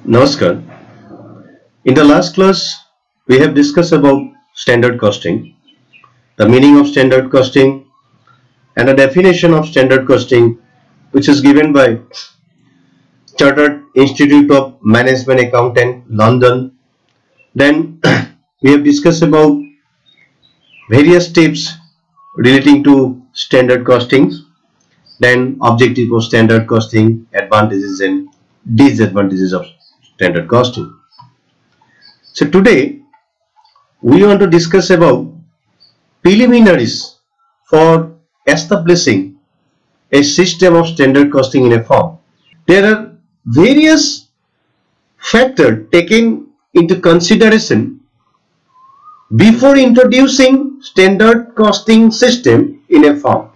Namaskar. In the last class, we have discussed about standard costing, the meaning of standard costing, and a definition of standard costing, which is given by Chartered Institute of Management Accountant, London. Then we have discussed about various tips relating to standard costings, then objective of standard costing, advantages and disadvantages of standard costing. So today we want to discuss about preliminaries for establishing a system of standard costing in a firm. There are various factors taken into consideration before introducing standard costing system in a firm.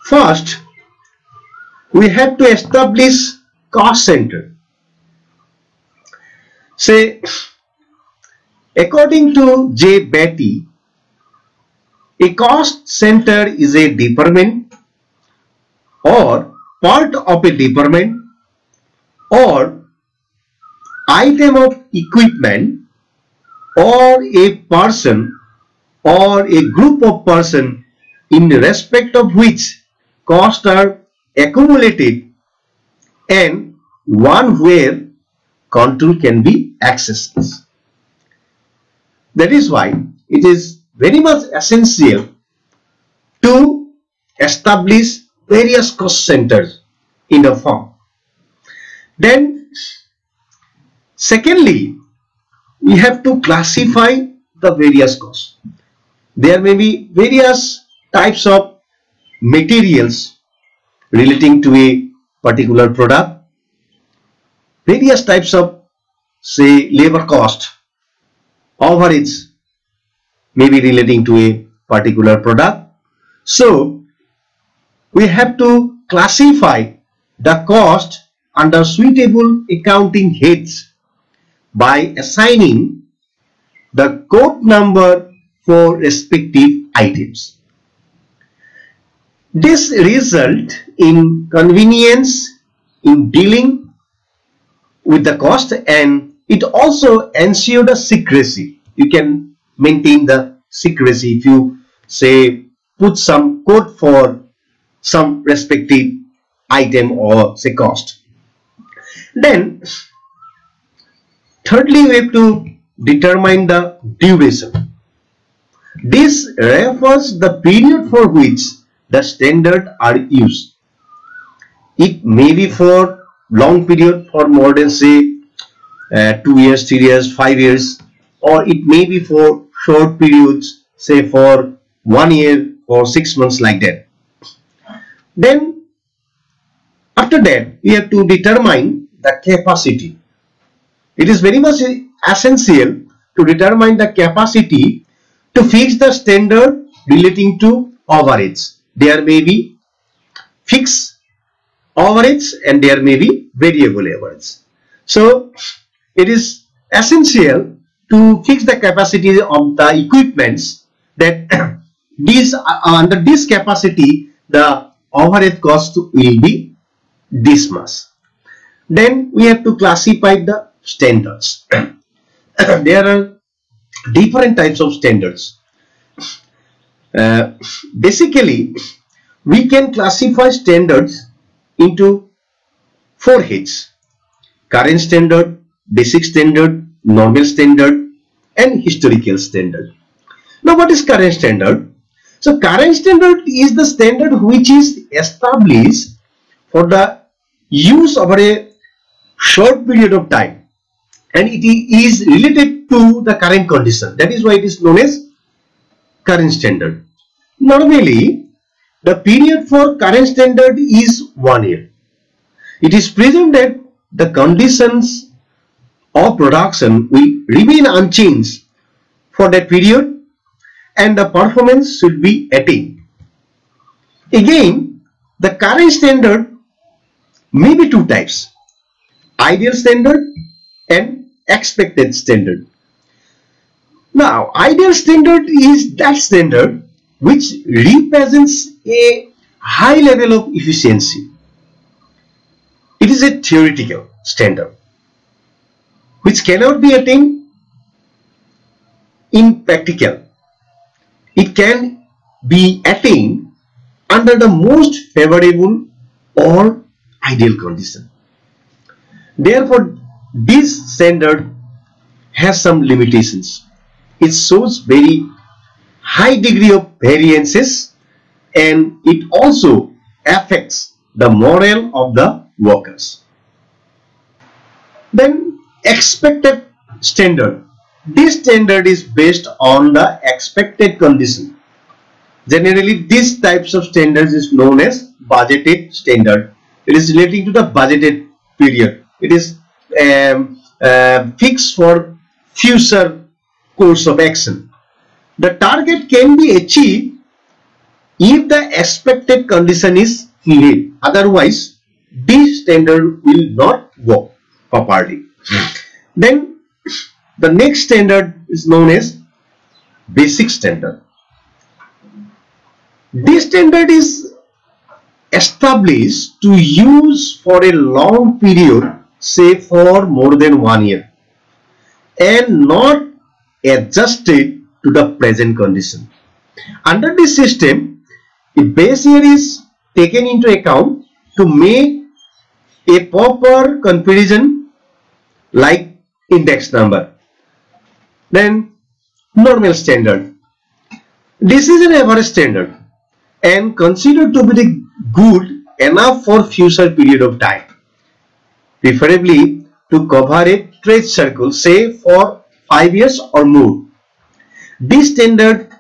First, we have to establish cost center. Say, according to J. Beatty, a cost center is a department or part of a department or item of equipment or a person or a group of persons in respect of which costs are accumulated and one where control can be accessed. That is why it is very much essential to establish various cost centers in a firm. Then secondly, we have to classify the various costs. There may be various types of materials relating to a particular product, various types of, say, labor cost, overheads may be relating to a particular product. So we have to classify the cost under suitable accounting heads by assigning the code number for respective items. This results in convenience in dealing with the cost, and it also ensures the secrecy. You can maintain the secrecy if you, say, put some code for some respective item or, say, cost. Then thirdly, we have to determine the duration. This refers the period for which the standard are used. It may be for long period, for more than, say, 2 years, 3 years, 5 years, or it may be for short periods, say for 1 year or 6 months, like that. Then after that, we have to determine the capacity. It is very much essential to determine the capacity to fix the standard relating to overheads. There may be fixed overheads and there may be variable overheads. So it is essential to fix the capacity of the equipments that under this capacity the overhead cost will be this much. Then we have to classify the standards. There are different types of standards. Basically, we can classify standards into 4 heads: current standard, basic standard, normal standard, and historical standard. Now, what is current standard? So current standard is the standard which is established for the use over a short period of time, and it is related to the current condition. That is why it is known as current standard. Normally, the period for current standard is 1 year. It is presumed that the conditions of production will remain unchanged for that period and the performance should be attained. Again, the current standard may be 2 types: ideal standard and expected standard. Now, ideal standard is that standard which represents a high level of efficiency. It is a theoretical standard. which cannot be attained in practical. It can be attained under the most favorable or ideal condition. Therefore, this standard has some limitations. It shows very high degree of variances, and it also affects the morale of the workers. Then expected standard. This standard is based on the expected condition. Generally, these types of standards is known as budgeted standard. It is relating to the budgeted period. It is fixed for future course of action. The target can be achieved if the expected condition is met. Otherwise, this standard will not work properly. Then the next standard is known as basic standard. This standard is established to use for a long period, say for more than 1 year, and not adjusted to the present condition. Under this system, a base year is taken into account to make a proper comparison like index number. Then normal standard. This is an average standard and considered to be the good enough for future period of time, preferably to cover a trade circle, say for 5 years or more. This standard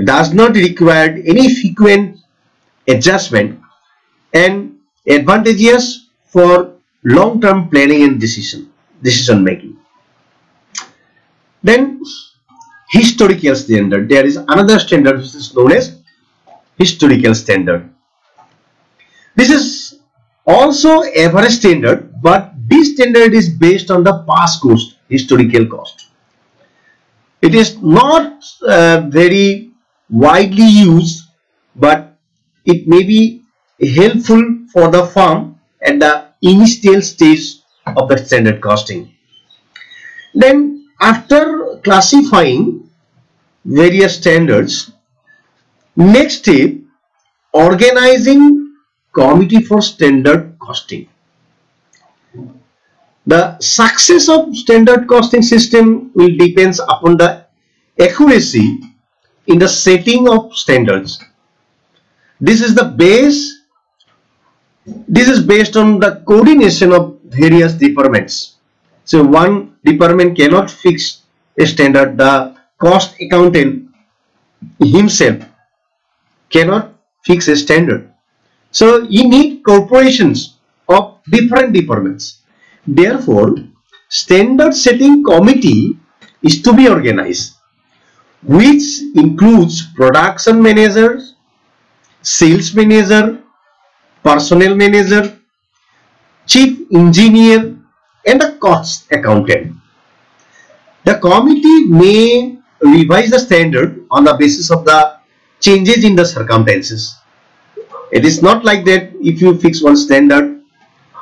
does not require any frequent adjustment and advantageous for long-term planning and decision making. Then historical standard. There is another standard which is known as historical standard. This is also average standard, but this standard is based on the past cost, historical cost. It is not very widely used, but it may be helpful for the firm at the initial stage of the standard costing. Then after classifying various standards, next step, organizing committee for standard costing. The success of standard costing system will depend upon the accuracy in the setting of standards. This is based on the coordination of various departments. So one department cannot fix a standard. The cost accountant himself cannot fix a standard. So you need corporations of different departments. Therefore, standard setting committee is to be organized, which includes production manager, sales manager, personnel manager, chief engineer, and a cost accountant. The committee may revise the standard on the basis of the changes in the circumstances. It is not like that if you fix one standard,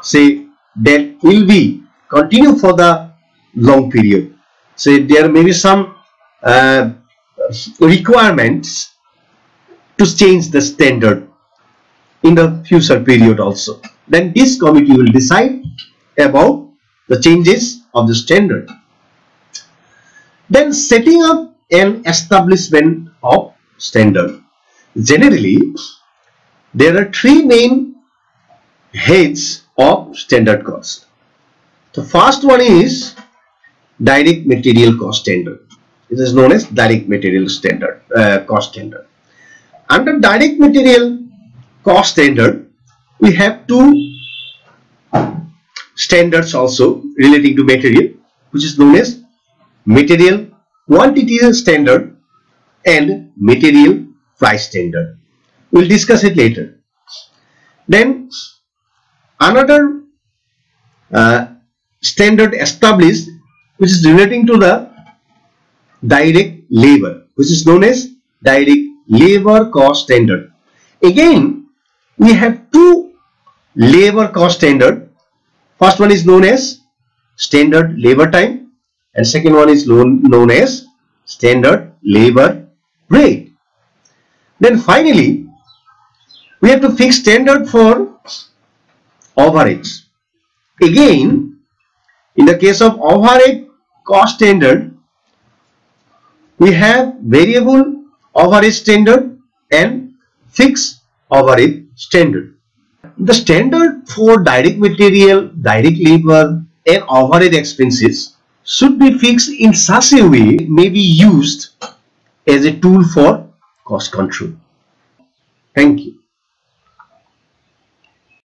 say that will be continue for the long period. So there may be some requirements to change the standard in the future period also. Then this committee will decide about the changes of the standard. Then setting up an establishment of standard. Generally, there are three main heads of standard cost. The first one is direct material cost standard. It is known as direct material standard cost standard. Under direct material cost standard, we have two standards also relating to material, which is known as material quantity standard and material price standard. We'll discuss it later. Then another standard established, which is relating to the direct labor, which is known as direct labor cost standard. Again, we have two labor cost standard. First one is known as standard labor time, and second one is known as standard labor rate. Then finally, we have to fix standard for overheads. Again, in the case of overhead cost standard, we have variable overhead standard and fixed overhead standard. The standard for direct material, direct labor and overhead expenses should be fixed in such a way it may be used as a tool for cost control. Thank you.